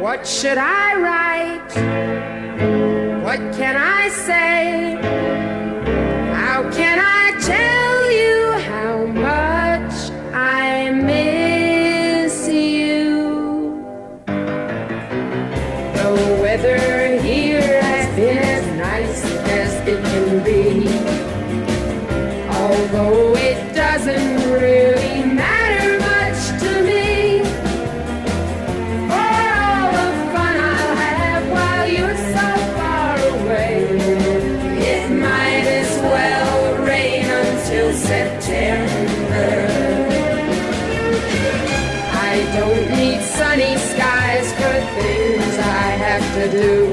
What should I write? What can I say? How can I tell you how much I miss you? The weather here has been as nice as it can be, although it doesn't really matter much to me. For all the fun I'll have while you're so far away, it might as well rain until September. I don't need sunny skies for things I have to do.